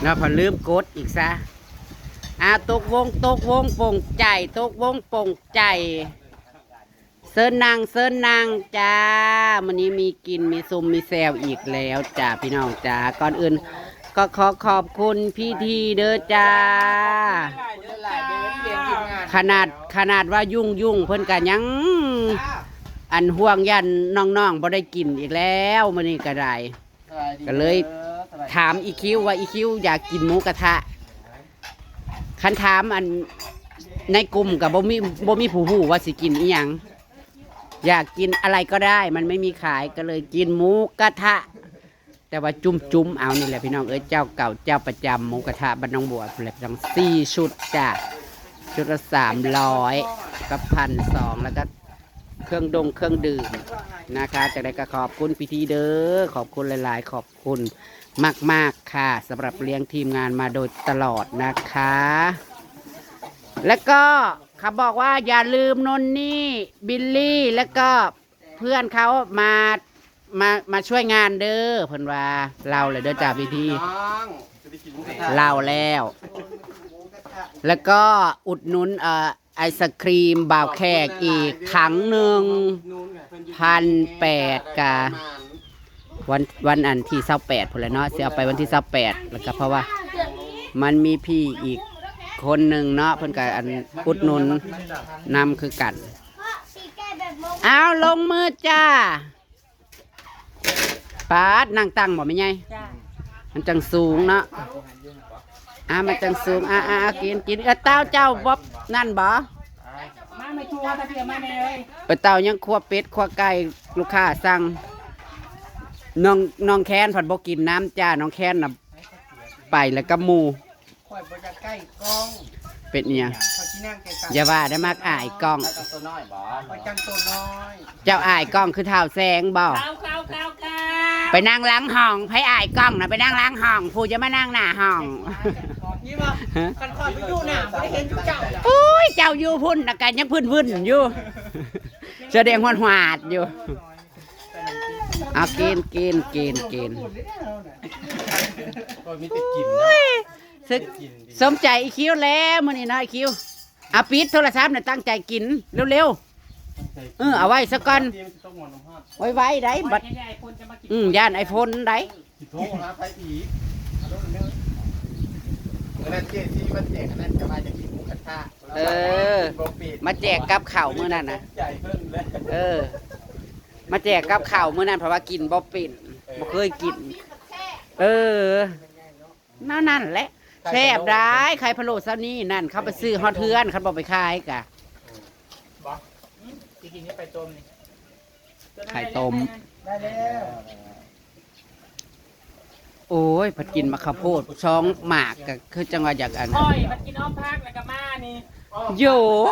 เราพอลืมกดอีกซะตกวงโป่งใจตกวงโป่งใจเซิร์นนางจ้าวันนี้มีกินมีซุมมีแซวอีกแล้วจ้าพี่น้องจ้าก่อนอื่นก็ขอบคุณพี่ทีเด้อจ้าขนาดว่ายุ่งเพิ่นกันยังอันห่วงยันน้องๆบ่ได้กินอีกแล้วมื้อนี้ก็ได้ก็เลยถามอีคิวว่าอีคิวอยากกินหมูกระทะคันถามอันในกลุ่มกับบ่มีผู้ฮู้ว่าสิกินอีหยังอยากกินอะไรก็ได้มันไม่มีขายก็เลยกินหมูกระทะแต่ว่าจุ้มเอานี่แหละพี่น้องเจ้าเก่าเจ้าประจำหมูกระทะบ้านน้องบัวแหละทั้ง4 ชุดจ้ะชุดละ300กับ1,200แล้วก็เครื่องดื่มนะคะจากนั้นก็ขอบคุณพิธีเด้อขอบคุณหลายๆขอบคุณมากค่ะสำหรับเลี้ยงทีมงานมาโดยตลอดนะคะแล้วก็เขาบอกว่าอย่าลืมนนนี่บิลลี่แล้วก็เพื่อนเขามาช่วยงานเด้อเพิ่นว่าเราเลยเด้อจ่าพิธีเราแล้วก็อุดหนุนไอศครีมบ่าวแขกอีกถังหนึ่ง1,800กะวันอันที่28พุ่นแหละเนาะเสียเอาไปวันที่28แล้วก็เพราะว่ามันมีพี่อีกคนหนึ่งเนาะเพิ่นก็อันอุดหนุนนำคือกันเอาลงมือจ้าปาดนั่งตั้งบ่ไม่ไงมันจังสูงเนาะมันจังสูงกินเต้าเจ้าบ๊อบนั่นบ่มาไม่ทัวร์ตะเพียมาเลยเต้ายังคั่วเป็ดคั่วไก่ลูกค้าสั่งน้องแค้นผัดบ่กินน้ำจ้าน้องแค้นน่ะไปแล้วก็หมูข่อยบ่จะใกล้กล้องเป็ดเนี่ยอย่าว่าได้มากอายกล้องตัวน้อยบ่ไปจังตัวน้อยเจ้าอายกล้องคือเท้าแสงบ่ไปนั่งล้างห้องไผอายกล้องนะไปนั่งล้างห้องผู้จะมานั่งหน้าห้องนี่บ่กันคอยไปอยู่หน้าบ่ได้เห็นเจ้าอุ้ยเจ้าอยู่พุ่นน่ะกันยังพื้นอยู่แสดงหวาดอยู่เอากินสมใจอีคิวแล้วมื้อนี้นะอีคิวเอาปิดโทรศัพท์น่ะตั้งใจกินเร็วๆเอาไว้ซะก่อนไว้ได้บัดย่านไอโฟนได้โทรหาไปอีกนั่นเจ๊ที่มาแจกนั่นจะมาจะกินหมูกระทะมาแจกกับข้าวมื้อนั้นนะมาแจกกับข้าวมื้อนั้นเพราะว่ากินบ่เป็นบ่เคยกินนั่นแหละแซ่บได้ไข่พะโล้ซะนี่นั่นเขาไปซื้อฮอดเทือนเขาบอกไปขายกะกินนี่ไปต้มนี่ไข่ต้มได้แล้วโอ้ยผัดกินมะข้าวโพดช้องหมากก็คือจังหวะอยากอันผัดกินอ้อมพักแล้วก็มานี่โย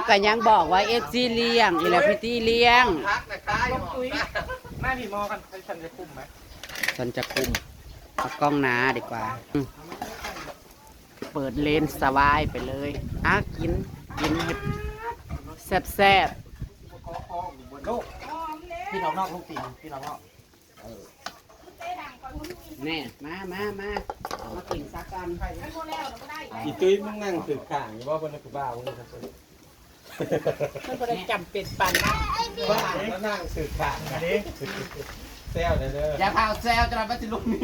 กันยังบอกว่าซีเลี้ยงอีแล้วพี่ตีเลี้ยงมาพี่มอกันฉันจะคุมไหมฉันจะคุมเอากล้องหนาดีกว่าเปิดเลนสวายไปเลยกินแซ่บพี่น้องนอกลูกตีพี่น้องนอกแน่มากินซักกันอีตุ้ยมึงนั่งถือข่างว่าบนนักบ้ามึงจะมันก็ได้จำเป็นปันบ้านั่งถือข่างอันนี้แซวเด้ออย่าพาแซวจะรับไปสิลูกนี่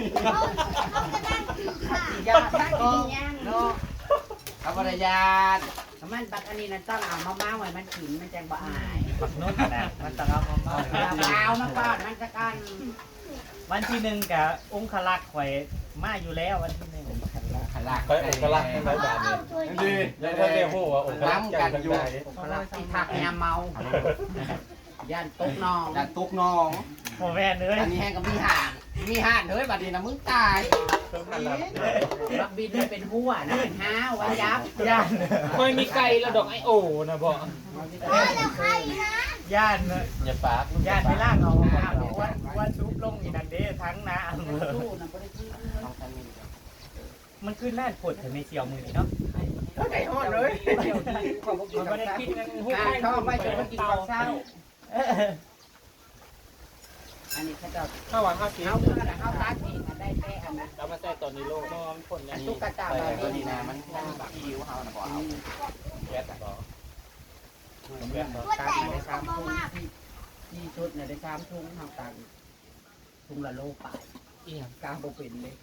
อย่าตั้งย่างเนาะเอาปริญญามันบักอันนี้นั่นต้องเอามาไว้มันขินมันจะบ่อายบักนุ่นนะมันต้องเอามาก่อนมันจะกันวันที่1กับองคลักษ์ข่อยมาอยู่แล้ววันที่1ขลักให้ไว้แบบนี้ดียังได้โหว่าองคลักษ์กันอยู่องคลักษ์ที่ทักแนวเมาย่านตุกน้องโอ้แม่เลยอันนี้แห้งกับมีห่านเฮ้ยบัดนี้นะมึงตายบักบินเป็นหัวนะเป็นห้าววันยับย่านไม่มีไก่ระดอกไอโอนะบอกย่านอย่าปากย่านไปล่างเอาวันซุปลงอีนั่นเด้ทั้งน้ำมันขึ้นแน่นปวดถึงในเสี่ยวมือเนาะไก่ทอดเลยมันไม่ได้คิดกันหุ้มเข้าไปจนมันกินข้าวเช้าอันนี้เขาจะข้าวหวานข้าวเขียวข้าวตากินได้ แค่อันนั้น เรามาใส่ตอนนี้โลมอมคนนั้น ตุ๊กตา ใส่ บา ตัว ร์บี้ นี้นะมันคิ้วเฮาน่ะบ่เอาแก๊สบ่ ตังได้3ทุ่งที่ชุดเนี่ยได้3ทุ่งทางตังทุ่งละโลไปอีหยังกลางบ่เป็นเลย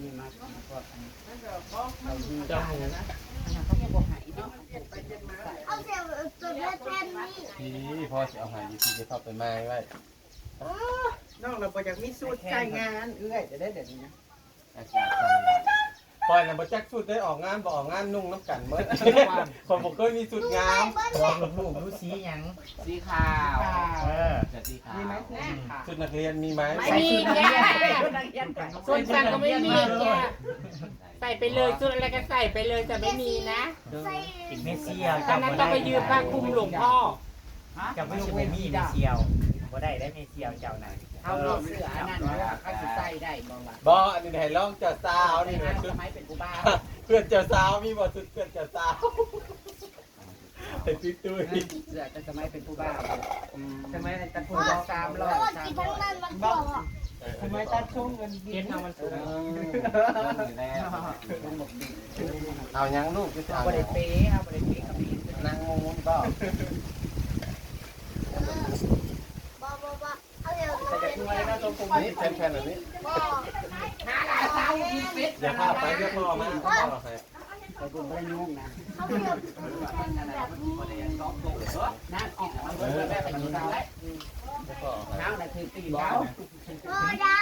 นี่มาก็เอาดูจ้าหมูนะเขาบ่ให้เนาะ เอาเสียตัวเลือดแทนนี่ พี่พ่อสิเอาให้พี่จะเข้าไปไม้ไว้ น้องเราบ่อยากมีสูตรใช้งานเอื้อยจะได้เดี๋ยวนี้นะ อาจารย์ปล่อยน่ะบ่จักสุดได้ออกงานบ่ออกงานนุ่งน้ำกันเมื่อผมบ่เคยมีสุดงาม บอกลูกรู้สีหยัง สีขาว จะสีขาว มีไหม ชุดนักเรียนมีไหม ไม่มีแก่ส่วนสันก็ไม่มีแก่ใส่ไปเลยส่วนอะไรก็ใส่ไปเลยจะไม่มีนะ กินเมเซียว ตอนนั้นต้องไปยืมผ้าคลุมหลวงพ่อ จะไม่ใช่มีเมเซียวบ่ได้ได้เมเซียวเจ้าไหน เอาเสื้ออันนั้นเขาจะใส่ได้บ้างล่ะ บ่อันนี้ให้ลองเจ้าสาวนี่ ใน นะ ส ชุด มัยเป็นกูบ้า เพื่อนเจ้าสาวมีบ่ชุดเพื่อนเจ้าสาวไอ้ตุ้ยตุ้ย เสื้อแต่สมัยเป็นกูบ้า ทำไมตัดผม โอ้ 300 กินทั้งนั้นมันบอก ทำไมตัดช่วงเงิน เก็บเอามันสูง เอายังลูกจะเอา บ่ได้เป๊ะเอาบ่ได้เป๊ะกับพี่ นั่งงงก็ บอกเอาเดี๋ยว แต่จะช่วยนะตัวผมนี้แผ่นๆแบบนี้ บอก อย่าพาไปเดี๋ยวพ่อมาพ่อให้ แต่กูบ่ได้ยุ่งนะ เอาเดี๋ยวแบบนี้ นั่งออกมาเบิ่งแบบไปกินเอาไว้ พ่อให้ เท้าน่ะคือตีนเขา พ่อยา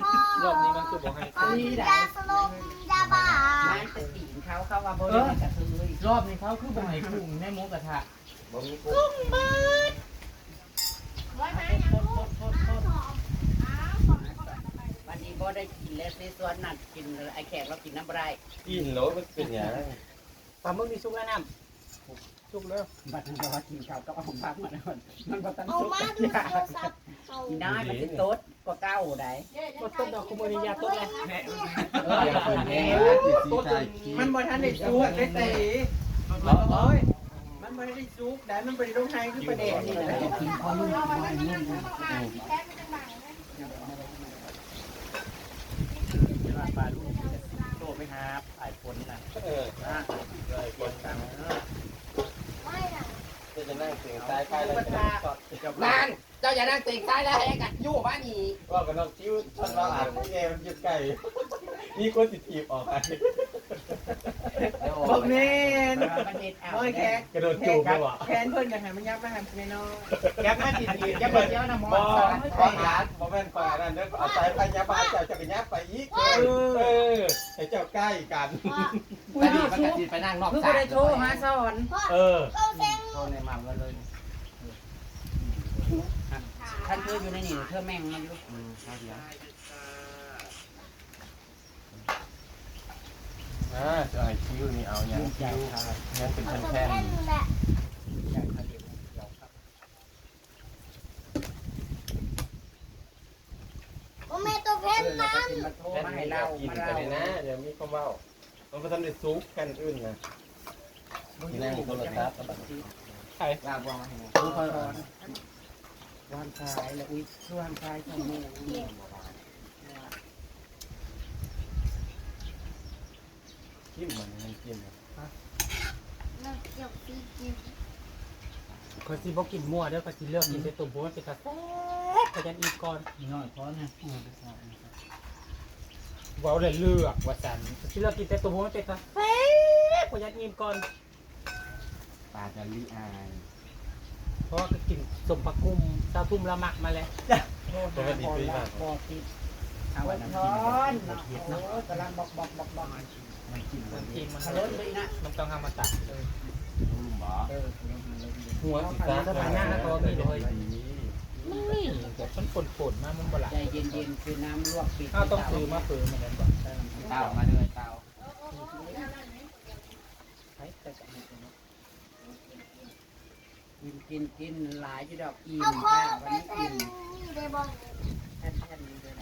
พ่อ รอบนี้มันคือบ่ให้ พ่อยาสลบยาบ้า มันเป็นตีนเขาว่าบ่ได้กระทืย รอบนี้เขาคือบ่ให้กุ้งในหมูกระทะ บ่มีกุ้ง วันนี้บ่ได้กินแล้วในสวนนั่นกินไอ้แขกเรากินน้ำบ่ได้ กินโหลมันเป็นหยัง ปลาหมึกมีสุกแล้วน้ำสุกแล้ว บัดนี้ว่ากินข้าวก็เอาพักมาแล้วมันบ่ทัน เอา สุก มาดูโทรศัพท์เอา กินได้มันสิโต๊ดก็เก้าได้ ก็ต้นดอกคุโมริยาต้นแล้วแม่ อย่าเพิ่งแห้ง มันบ่ทันได้สูกได้ตีโอ้ยมันบ่ได้สูกได้มันบ่ได้ลงไห้คือประเด็นนี่นะ กินพอยุ่งพอยุ่งนะ ปลาลูกโตไปหาไอ้ฝนน่ะ เลยคนตัง ไม่นะ จะนั่งเสียงซ้ายใกล้แล้วจะ นั่นเจ้าอย่านั่งติ่งซ้ายแล้วให้กันอยู่บ้านนี้ ว่ากันน้องจิ้วฉันว่าอ่านเอมันยึดไก่มีคนติดถีบออกไป บอกเน่น มันเฮ็ดเอา โอ้ยแขก กระโดดจูบไปวะ แขนเพิ่นกันให้มันยับมาให้มันน้อย แกมาจิตอย่าเปิดเยอะนะหมอ บ่ขอหาบ่แม่นขอนั่นเด้อเอาสายพยาบาลเจ้าจักรยานไปอีกให้เจ้าใกล้กัน แต่นี่มันก็สิไปนั่งนอกศาลคือบ่ได้โทรหาสอน เอาเซ็ง โทรในมาก็เลยท่านเธออยู่ในนี่เธอแม่งมาอยู่ จะให้คิ้วนี่เอายังคิ้วยังเป็น เอา แผ่น แค่นั้นแหละโอ้แม่ตัวเพชรนั้น มาโทร แผ่น มาให้ ให้ เรา เรากิน มา กัน เรา เลยนะเดี๋ยวมีคำว่ามันก็ทำได้ซุปกันอื่นนะที่นั่งโทรศัพท์ ใคร ลาบวางให้เราดูคอยร้อนวางชายแล้วอุ้ยช่วงชายของแม่ จิ้มมันจิ้ม เราเกี่ยวปีกิน คนสิบ่กินมั่วเด้อคนสิเลือกกินแต่ตุ่มบ่มันเป็นตาแซ่บก็จะอีกก่อนน้อยพอนะเว้าเลยเลือกว่าซั่นสิเลือกกินแต่ตุ่มบ่มันเป็นตาแซ่บก็จะอิ่มก่อน ปลาจะลิอาย เพราะว่าก็กินสมปลากุ้มซาทุ่มละมักมาแล้ว ปกติซื้อมาก บอติดเอาอันนั้นร้อนเนาะโอ้ยกำลังบอกมันกินมัน กินมัน ขลุ่นเลยนะ มันต้องทำมาตัดเลย นุ่มบ่ หัวสิ ตาสถานะตัวมีเลย ดี มันนี่แต่มันฝนมามันบ่ละ ใจเย็นๆคือน้ำลวกปิด เอาต้องซื้อมาเฟือเหมือนกันบ่ เต้ามาเลยเต้ากินหลายจุดดอกอิ่ม เอาข้อ ค่ะ ไป วันนี้ เส้ อิ่ น ม นี่ได้บอก แท่นๆเลย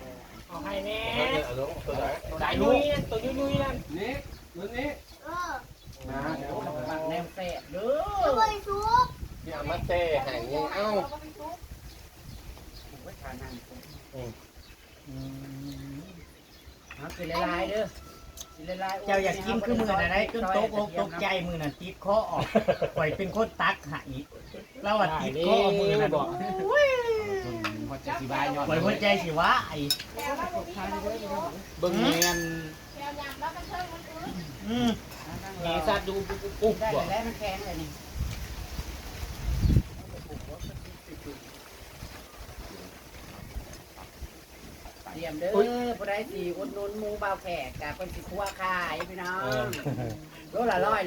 เอาให้แน่ เอาลงตัวไหน สายนุ้ยนั่นตัวยุ้ยนั่น นี่รุ่นนี้ เออ นะ ฟังแนวแซ่บเด้ จะ อ ไปซุก ที่เอามาเต้หางยังเอ้า ทานนั่น เอาคือละลายเด้อละลาย เจ้าอยากกินคือมือน่ะได้ขึ้นโต๊ะอกตกใจมือน่ะติดคอออกปล่อยเป็นคนตักหายเราอ่ะติดคอมือน่ะบอก พอจะสิบายยอด ปล่อยหัวใจสิวะไอ้ เบิ่งเนียนมีสัตว์ดูอุ๊บ ได้ บ่ แล้วมันแข็งเลยนี่เตรียมเด้อผู้ใดสิอุดหนุนหมูเบาแขกกับคนสิคั่วขายพี่น้องโลละร้อย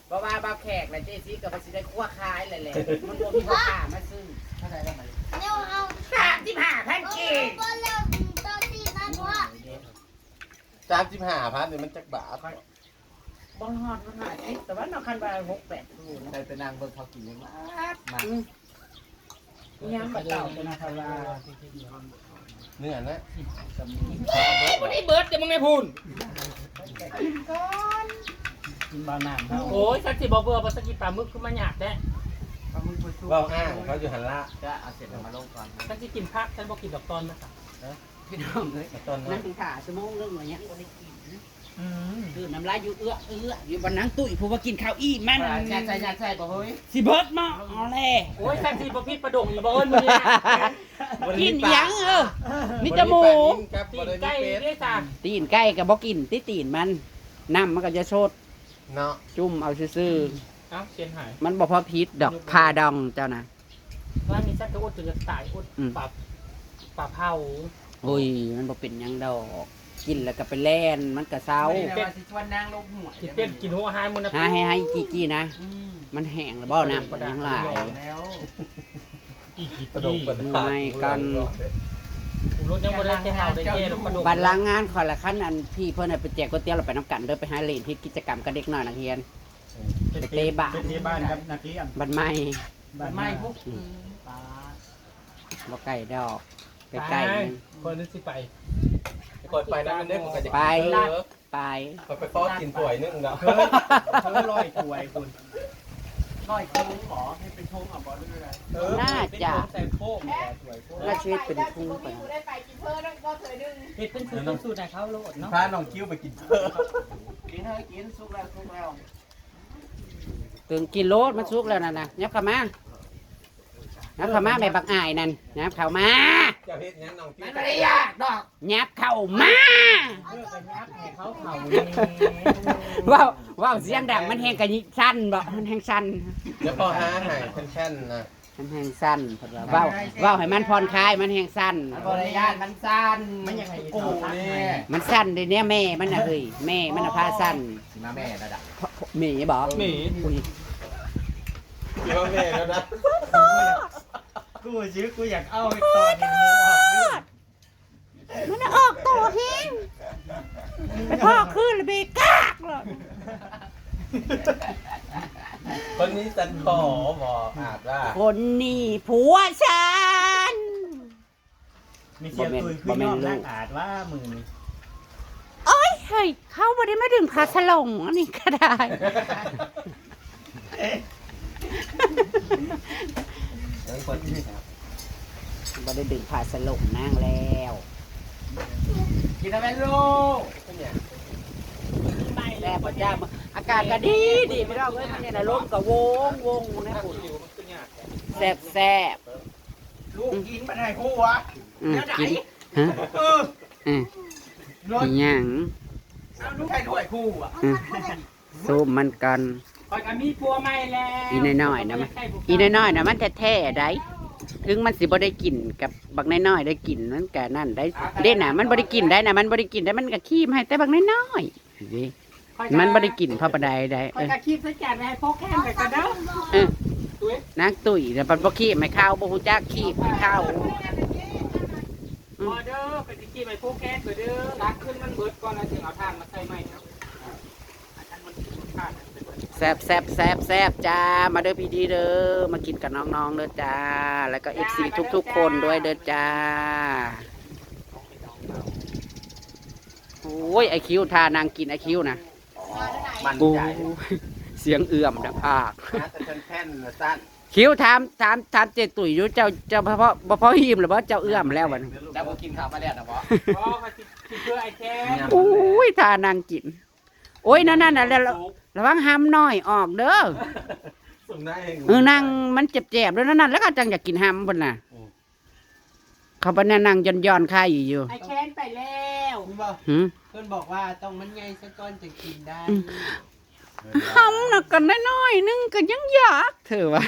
เพราะว่าเบาแขกและเจซี่กับสิได้คั่วขายเลยแหละมันบ่มีพ่อค้ามาซื้อเท่าไหร่แล้วมัน เดี๋ยวเอา 35,000กีบ ก็เริ่มตอนที่นั่นว่า 35,000นี่มันจักบาท บ่ฮอดมันหาแต่ว่าเนาะคันว่า6-8ทูนะ ไปนั่งเบิ่งเขากินยังไง ยังบ่เต่าเป็นนาคารา เนื้อนะ บ่ได้เบิดแต่มึงไม่พูน กินบางน้ำ โอ้ยสักสิบ่เบื่อบ่สักกิปลาหมึกคือมันหยาบแท้ เว้าอ้างเขาอยู่หันละ จะเอาเสร็จแล้วมาลงก่อน สักสิกินผักฉันบ่กินดอกตอนนะคะ พี่น้องเลย ตอนนั้ นั่ น งขาชั่วโมงนึงว่ายังบ่ได้กินคือน้ำลายอยู่อยู่บนนังตุ้ยผู้ว่ากินข้าวอี้มัน ยัดใส่บ่เฮ้ย สิเบิดมาเอาแล โอ้ยสักสิบ่พิษประดงอีบ่เอิ้นมื้อนี้ กินหยังมีแต่หมู กับ ตี บ่ น ได้ ไก่ มีเป็ด ได้จ้ะ ตีนไก่ก็บ่กินตีนมันน้ำมันก็จะโชด เนาะ จุ่มเอาซื่อ เอ้าเชียนหาย ๆมันบ่พอพิษดอกพาดองเจ้านะ ว่ามีสักกระอดจนจะตายอดปรับเผา โอ้ยมันบ่เป็นหยังดอกกินแล้วก็ไปแล่นมันก็เซา เป็ดสิชวนนางลงหัว กินเป็ดกินหัวหายมื้อนะ ให้กี้นะ มันแห้งแล้วบ่น้ำมันยังหลาย แล้ว อีก กระดกกระดาษ ไม่กัน รถยังบ่ได้แค่เฮาได้แค่ประดง บัตรล้างงานขอละขั้นอันพี่เพิ่นน่ะไปแจกก๋วยเตี๋ยวเราไปน้ำกันเด้อไปหาเล่นที่กิจกรรมกับเด็กน้อยนักเรียนไปเตะบาส เป็นที่บ้านครับนักเรียน บัตรใหม่ บ้านไม่พวก บ่ไก่ดอกไปไก่นึง คนนึงสิไป กดไปนั้นมันได้ปกติ ไป เออ ไป กดไปฟอดกินถ้วยนึงเนาะ เพิ่มร้อยถ้วยคุณร้อยทุ่งหมอให้เป็นทุ่งอ่ะบอลด้วย น่าจะ แต่โค้งถ้วยโค้ง น่าชีวิตเป็นทุ่งไป เฮ็ดเป็นสูตรสูตรให้เขาโลดเนาะ พาน้องกิ้วไปกินเพิ่ม กินให้กินสุกแล้วสุกแล้ว ตึงกินโลดมันสุกแล้วนั่นน่ะยับเข้ามายับเข้ามาแม่บักอายนั่นยับเข้ามา เจ้าเฮ็ดหยังน้องกิ้ว มันไม่ได้ยากดอก ยับเข้ามา เลิกกันยักให้เขาเผา ว้าวเสียงดังมันแห้งกันสั้นบ่มันแห้งสั้น เดี๋ยวพอหาให้แค่นๆนะ มันแห้งสั้นเพิ่นว่าว้าวให้มันผ่อนคลายมันแห้งสั้น บริยานมันสั้นมันยังไงกูนี่ มันสั้นเลยเนี่ยแม่มันน่ะเฮ้ยแม่มันน่ะพาสั้น มาแม่ระดับ หมีบ่ หมี อุ้ย คิดว่าแม่แล้วนะ กูชื่อกูอยากเอาไอ้ตอนนี้มึงออกนี่ มันน่ะออกตัวเฮงไปพ่อขึ้นเลยเบกากเลย คนนี้สันขอบอกอาจว่า คนนี้ผัวฉัน มีเสียงตุยคือนอกนั่งอาจว่ามือนี่ โอ้ยเฮ้ยเขาบ่ได้มาดึงพาสลงอันนี้ก็ได้ คนที่ บ่ได้ดึงพาสลงนั่งแล้ว กินอะไรลูก เนี่ย แล้วพระเจ้ามาอากาศก็ดีดีพี่น้องเอ้ยมันเนี่ยนะลมก็วงนะคุณแซ่บแซ่บ ลูกกินมาได้คู่วะ กินฮะอีหยัง ลูกใครถ้วยคู่อ่ะ ซูมมันกัน คอยก็มีปัวใหม่แล้ว อีน้อยๆนะมันอีน้อยๆนะมันแท้ๆได้ถึงมันสิบ่ได้กินกับบักน้อยๆได้กินมันก็นั่นได้เด่นน่ะมันบ่ได้กินได้น่ะมันบ่ได้กินได้มันก็ขี้มาให้แต่บักน้อยๆนี่มันบ่ได้กินพระประไดได้ คอยก็คีบใส่จานไว้ให้พกแค้นไปก็เด้อ เออนักตุ๋ยแต่ปันบ่ขี้ไม่เข้าบ่ฮู้จักขี้ไม่เข้า พอเด้อไปสิคีบไปพกแค้นไปเด้อรักขึ้นมันเบิดก่อนแล้วถึงเอาทานมาใส่ใหม่ครับอันมันขาด แซ่บแซ่บแซ่บแซ่บจ้ามาเด้อพี่ดีเด้อมากินกับน้องๆเด้อจ้าแล้วก็ FC ทุกๆคนด้วยเด้อจ้าโอ้ยไอคิวทานางกินไอคิวนะ มัน โอ้ ใจ เสียงเอื่อมดังภาค นะแต่แค่นๆนะสั้น คิวถามเจตุ๋ยอยู่เจ้าพ่อหิมหรือว่าเจ้าเอื้อมแล้วบัดนี้ เจ้าบ่กินข้าวมาแล้วนะบ่ อ๋อเขาสิเพื่อไอ้แค้น โอ้ยทานางกิน โอ้ยนั่นน่ะแล้วระวังห้ามน้อยออกเด้อ ส่งหน้าเอง นางมันเจ็บๆด้วยนั่นแล้วก็จังอยากกินห้ามพุ่นน่ะเขาเป็นนางย่อนๆค่ายอยู่ ไอ้แค้นไปแล้ว คุณบอก หืม เพื่อนบอกว่าต้องมันใหญ่สักก้อนจะกินได้ ห้ามน่ะกันน้อยๆนึงก็ยังอยากเถอะวะ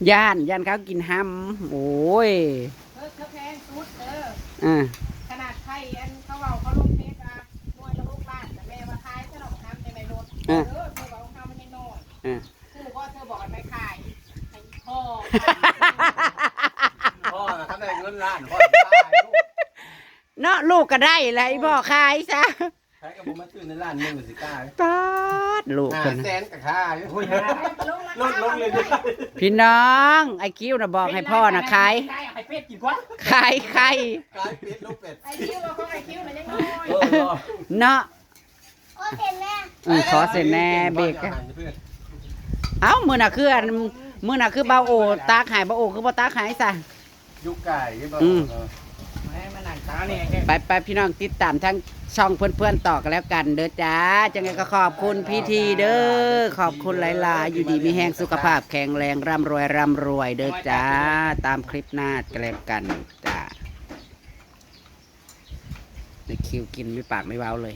ย่านเขากินห้ามโอ้ย เธอแพงสุดอ่า ขนาดไทยอันเขาเอาเขาลงเทปอ่ะหน่วยละลูกบ้านแต่แม่ว่าขายขนมทำในรถเธอบอกของเขามันยังน้อยคือว่าเธอบอกไปขายให้พ่อ พ่อนะถ้าได้เงินล้านพ่อตายลูก เนาะลูกก็ได้ไรบ่ขายซะ ใช้กับผมมาซื้อในร้านนึงสิกล้า ปาดลูกคน แสนกับค่าลดลงเลย พี่น้องไอ้คิวน่ะบอกให้พ่อน่ะขาย ไข่เป็ดกินกว่า ขายไข่ กลายเป็ดลูกเป็ด ไอ้คิวว่าของไอ้คิวมันยังน้อย เนาะ โอเคแม่ ขอเสร็จแน่เบรกอะเอ้ามือน่ะคือเบาโอตาขายเบาโอคือบ่ตาขายซะ ยุกไก่ที่บ้า ให้มันหนังตาเนี่ย ไปพี่น้องติดตามทั้งช่องเพื่อนๆต่อกันแล้วกันเด้อจ้าจังไงก็ขอบคุณพี่ทีเด้อขอบคุณหลายๆอยู่ดีมีแห้งสุขภาพแข็งแรงร่ำรวยเด้อจ้าตามคลิปหน้ากันแล้วกันจ้าในคิวกินไม่ปากไม่เว้าเลย